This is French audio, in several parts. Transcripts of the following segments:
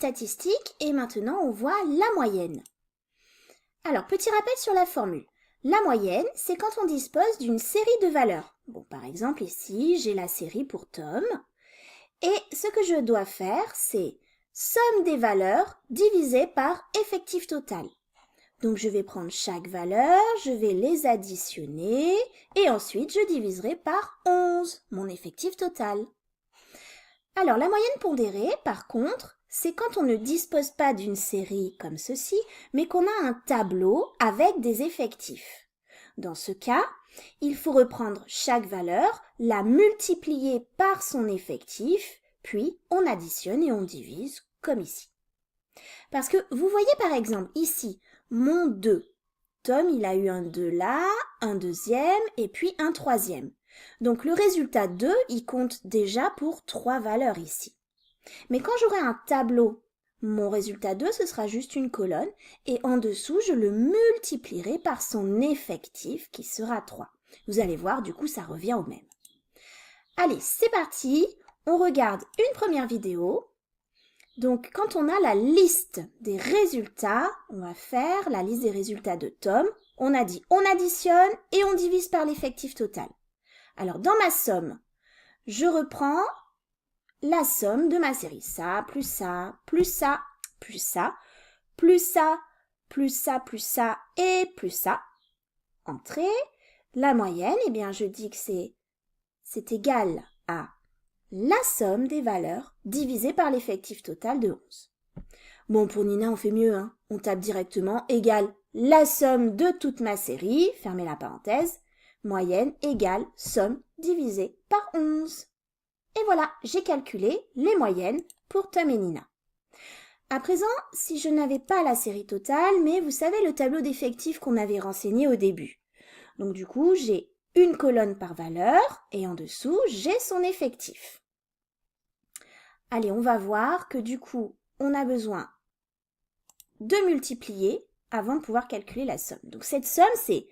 statistiques et maintenant on voit la moyenne. Alors, petit rappel sur la formule. La moyenne, c'est quand on dispose d'une série de valeurs. Bon, par exemple, ici, j'ai la série pour Tom. Et ce que je dois faire, c'est somme des valeurs divisée par effectif total. Donc, je vais prendre chaque valeur, je vais les additionner et ensuite, je diviserai par 11, mon effectif total. Alors, la moyenne pondérée, par contre, c'est quand on ne dispose pas d'une série comme ceci, mais qu'on a un tableau avec des effectifs. Dans ce cas, il faut reprendre chaque valeur, la multiplier par son effectif, puis on additionne et on divise comme ici. Parce que vous voyez par exemple ici, mon 2. Tom, il a eu un 2 là, un deuxième et puis un troisième. Donc le résultat 2, il compte déjà pour 3 valeurs ici. Mais quand j'aurai un tableau, mon résultat 2, ce sera juste une colonne et en dessous, je le multiplierai par son effectif qui sera 3. Vous allez voir, du coup, ça revient au même. Allez, c'est parti. On regarde une première vidéo. Donc, quand on a la liste des résultats, on va faire la liste des résultats de Tom. On a dit, on additionne et on divise par l'effectif total. Alors, dans ma somme, je reprends la somme de ma série. Ça, plus ça, plus ça, plus ça, plus ça, plus ça, plus ça et plus ça. Entrée. La moyenne, eh bien, je dis que c'est égal à la somme des valeurs divisée par l'effectif total de 11. Bon, pour Nina, on fait mieux, hein. On tape directement égal la somme de toute ma série, fermez la parenthèse, moyenne égale somme divisée par 11. Et voilà, j'ai calculé les moyennes pour Tom et Nina. À présent, si je n'avais pas la série totale, mais vous savez le tableau d'effectifs qu'on avait renseigné au début. Donc du coup, j'ai une colonne par valeur et en dessous, j'ai son effectif. Allez, on va voir que du coup, on a besoin de multiplier avant de pouvoir calculer la somme. Donc cette somme, c'est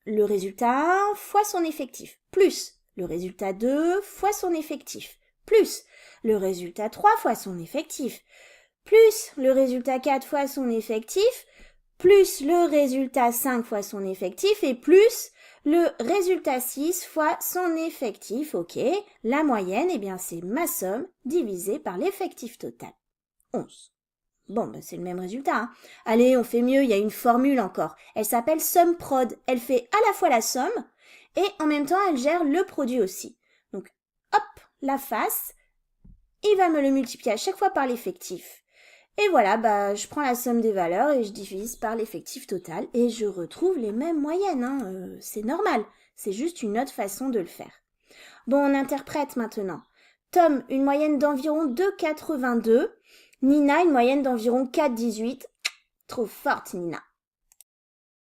le résultat 1 fois son effectif, plus le résultat 2 fois son effectif, plus le résultat 3 fois son effectif, plus le résultat 4 fois son effectif, plus le résultat 5 fois son effectif et plus le résultat 6 fois son effectif. Ok, la moyenne, eh bien c'est ma somme divisée par l'effectif total. 11. Bon, ben c'est le même résultat. Hein. Allez, on fait mieux, il y a une formule encore. Elle s'appelle somme prod. Elle fait à la fois la somme et en même temps, elle gère le produit aussi. Donc, hop, la face, il va me le multiplier à chaque fois par l'effectif. Et voilà, bah, je prends la somme des valeurs et je divise par l'effectif total et je retrouve les mêmes moyennes. Hein. C'est normal, c'est juste une autre façon de le faire. Bon, on interprète maintenant. Tom, une moyenne d'environ 2,82. Nina, une moyenne d'environ 4,18. Trop forte, Nina.